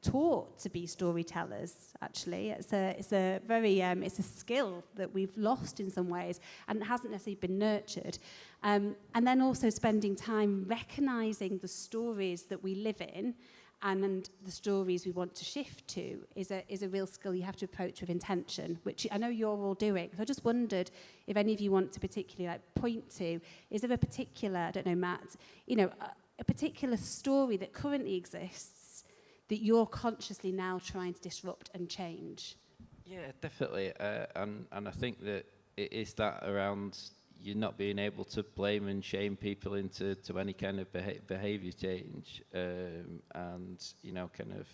taught to be storytellers, actually. It's a very, it's a skill that we've lost in some ways and it hasn't necessarily been nurtured. And then also spending time recognising the stories that we live in and the stories we want to shift to is a real skill you have to approach with intention, which I know you're all doing. So I just wondered if any of you want to particularly point to, is there a particular, I don't know, Matt, a particular story that currently exists that you're consciously now trying to disrupt and change? Yeah, definitely. And I think that it is that around you not being able to blame and shame people into any kind of behaviour change, and kind of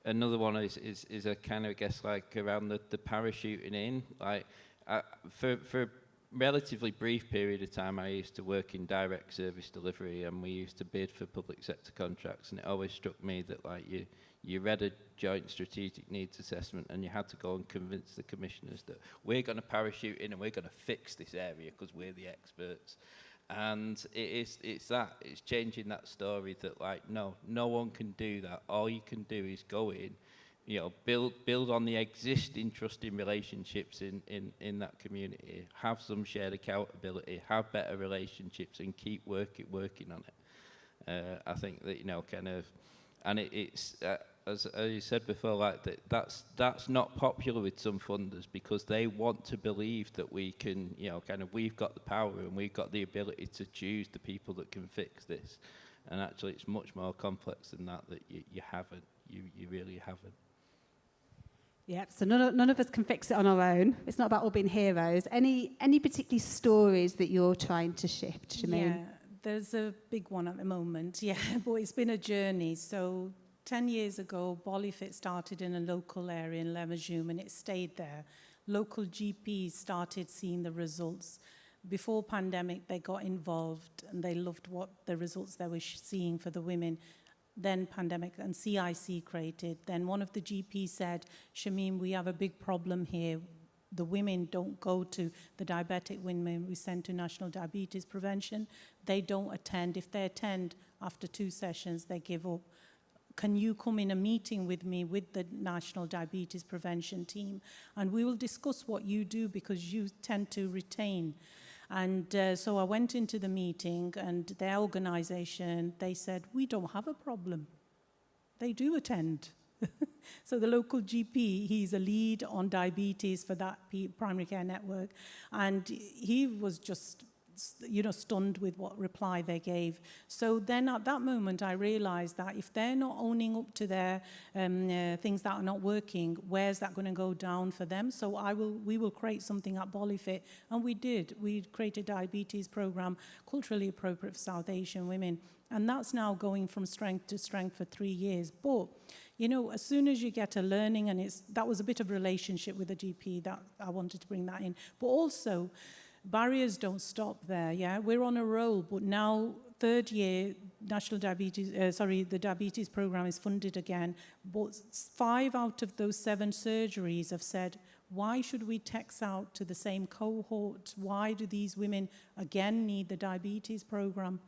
another one is a kind of, I guess, like around the parachuting in. Like for a relatively brief period of time, I used to work in direct service delivery, and we used to bid for public sector contracts, and it always struck me that like you read a joint strategic needs assessment and you had to go and convince the commissioners that we're going to parachute in and we're going to fix this area because we're the experts. And it's changing that story that like no one can do that. All you can do is go in, build on the existing trusting relationships in that community, have some shared accountability, have better relationships, and keep working on it. I think that kind of. And it's as you said before, like that's not popular with some funders because they want to believe that we can, kind of we've got the power and we've got the ability to choose the people that can fix this. And actually, it's much more complex than that. That you haven't, you really haven't. Yeah, so none of us can fix it on our own. It's not about all being heroes. Any particular stories that you're trying to shift, Shameen? Yeah. There's a big one at the moment, but it's been a journey. So 10 years ago, Bollyfit started in a local area in Lemmerjoom, and it stayed there. Local GPs started seeing the results. Before pandemic, they got involved, and they loved what the results they were seeing for the women. Then pandemic and CIC created. Then one of the GPs said, Shameen, we have a big problem here. The women don't go to the diabetic women we send to National Diabetes Prevention. They don't attend. If they attend after 2 sessions, they give up. Can you come in a meeting with me with the National Diabetes Prevention team? And we will discuss what you do because you tend to retain. And so I went into the meeting and their organization, they said, we don't have a problem. They do attend. So the local GP, he's a lead on diabetes for that primary care network, and he was just, stunned with what reply they gave. So then at that moment, I realized that if they're not owning up to their things that are not working, where's that going to go down for them? So we will create something at Bollyfit, and we did. We created a diabetes program, culturally appropriate for South Asian women, and that's now going from strength to strength for 3 years. But as soon as you get a learning, and that was a bit of relationship with the GP that I wanted to bring that in. But also, barriers don't stop there, yeah? We're on a roll, but now, 3rd year, the diabetes program is funded again, but 5 out of those 7 surgeries have said, why should we text out to the same cohort? Why do these women again need the diabetes program?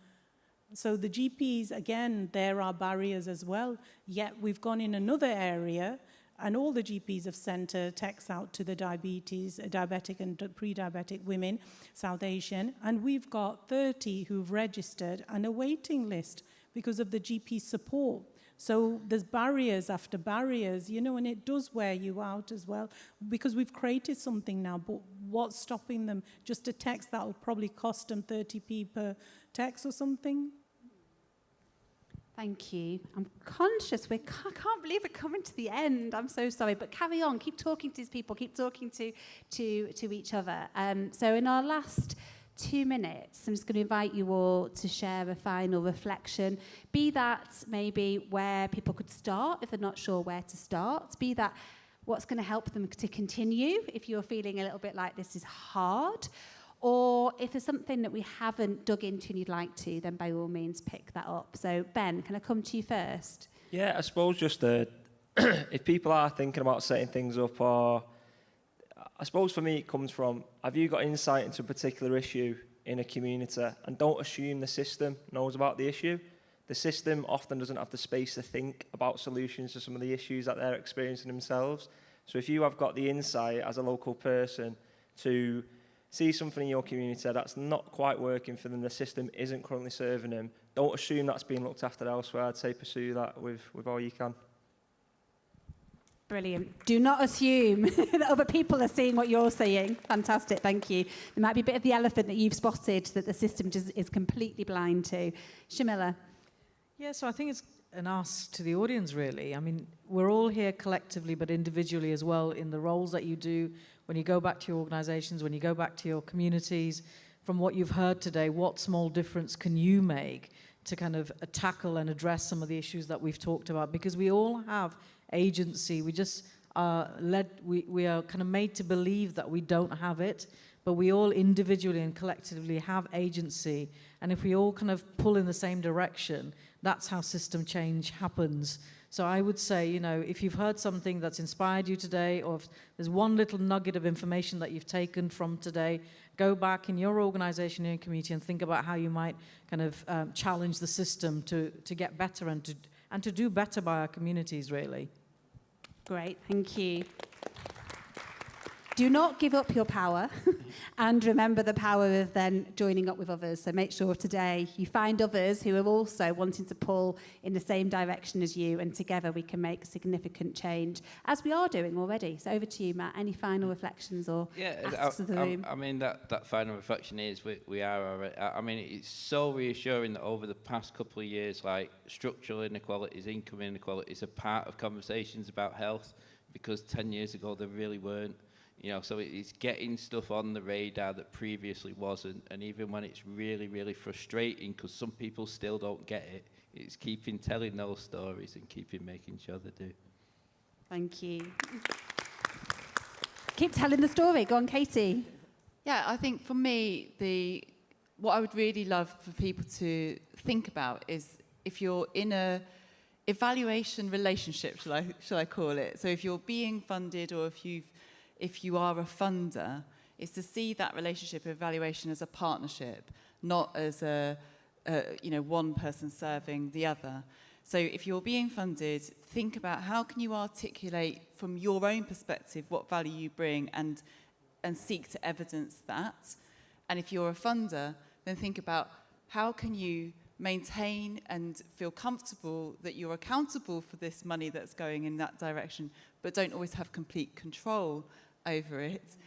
So the GPs, again, there are barriers as well, yet we've gone in another area and all the GPs have sent a text out to the diabetic and pre-diabetic women, South Asian, and we've got 30 who've registered and a waiting list because of the GP support. So there's barriers after barriers, and it does wear you out as well because we've created something now, but what's stopping them? Just a text that will probably cost them 30p per text or something? Thank you. I'm conscious. I can't believe we're coming to the end. I'm so sorry, but carry on. Keep talking to these people. Keep talking to each other. So in our last 2 minutes, I'm just going to invite you all to share a final reflection. Be that maybe where people could start if they're not sure where to start. Be that what's going to help them to continue if you're feeling a little bit like this is hard. Or if there's something that we haven't dug into and you'd like to, then by all means pick that up. So Ben, can I come to you first? Yeah, I suppose just if people are thinking about setting things up, or I suppose for me it comes from, have you got insight into a particular issue in a community, and don't assume the system knows about the issue. The system often doesn't have the space to think about solutions to some of the issues that they're experiencing themselves. So if you have got the insight as a local person to see something in your community that's not quite working for them, the system isn't currently serving them, don't assume that's being looked after elsewhere. I'd say pursue that with all you can. Brilliant. Do not assume that other people are seeing what you're seeing. Fantastic, thank you. There might be a bit of the elephant that you've spotted that the system just is completely blind to. Shamila? Yeah, so I think it's an ask to the audience, really. I mean, we're all here collectively, but individually as well, in the roles that you do. When you go back to your organizations, when you go back to your communities, from what you've heard today, what small difference can you make to kind of tackle and address some of the issues that we've talked about? Because we all have agency. We just we are kind of made to believe that we don't have it, but we all individually and collectively have agency. And if we all kind of pull in the same direction, that's how system change happens. So I would say, you know, if you've heard something that's inspired you today, or if there's one little nugget of information that you've taken from today, go back in your organization, in your community, and think about how you might kind of challenge the system to get better and to do better by our communities, really. Great, thank you. Do not give up your power and remember the power of then joining up with others. So make sure today you find others who are also wanting to pull in the same direction as you, and together we can make significant change, as we are doing already. So over to you, Matt. Any final reflections or asks of the room? I mean, that final reflection is we are already, I mean, it's so reassuring that over the past couple of years, like structural inequalities, income inequalities are part of conversations about health, because 10 years ago they really weren't. You know, so it's getting stuff on the radar that previously wasn't, and even when it's really, really frustrating because some people still don't get it, it's keeping telling those stories and keeping making sure they do. Thank you. Keep telling the story. Go on, Katie. Yeah, I think for me, what I would really love for people to think about is if you're in a evaluation relationship, shall I call it? So if you're being funded, or if you are a funder, is to see that relationship evaluation as a partnership, not as one person serving the other. So if you're being funded, think about how can you articulate from your own perspective what value you bring and seek to evidence that. And if you're a funder, then think about how can you maintain and feel comfortable that you're accountable for this money that's going in that direction, but don't always have complete control over it,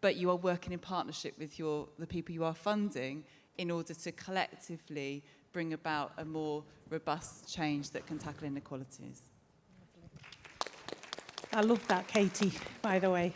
but you are working in partnership with the people you are funding in order to collectively bring about a more robust change that can tackle inequalities. I love that, Katie, by the way.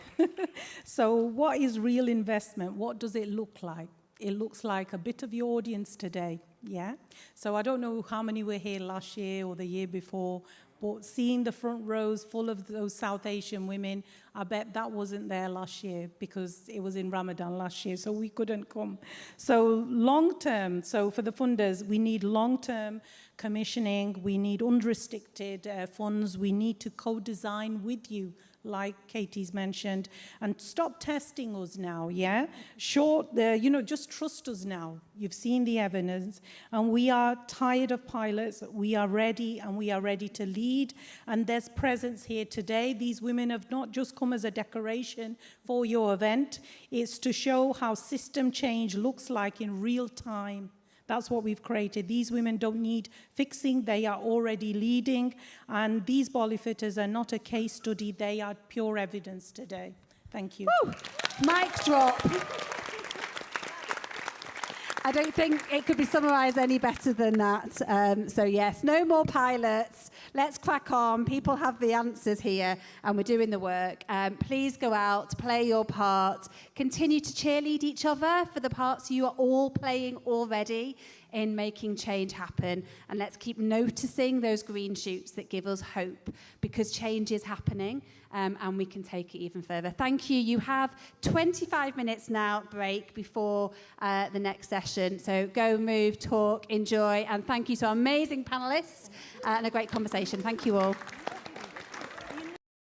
So what is real investment? What does it look like? It looks like a bit of your audience today, yeah? So I don't know how many were here last year or the year before, but seeing the front rows full of those South Asian women, I bet that wasn't there last year because it was in Ramadan last year, so we couldn't come. So long term, so for the funders, we need long-term commissioning, we need unrestricted funds, we need to co-design with you, like Katie's mentioned, and stop testing us now, yeah? Just trust us now. You've seen the evidence, and we are tired of pilots. We are ready, and we are ready to lead, and there's presence here today. These women have not just come as a decoration for your event. It's to show how system change looks like in real time. That's what we've created. These women don't need fixing. They are already leading. And these Bolly fitters are not a case study. They are pure evidence today. Thank you. Woo! Mic drop. I don't think it could be summarised any better than that. So yes, no more pilots. Let's crack on. People have the answers here, and we're doing the work. Please go out, play your part. Continue to cheerlead each other for the parts you are all playing already in making change happen. And let's keep noticing those green shoots that give us hope, because change is happening, and we can take it even further. Thank you. You have 25 minutes now break before the next session. So go, move, talk, enjoy, and thank you to our amazing panelists and a great conversation. Thank you all.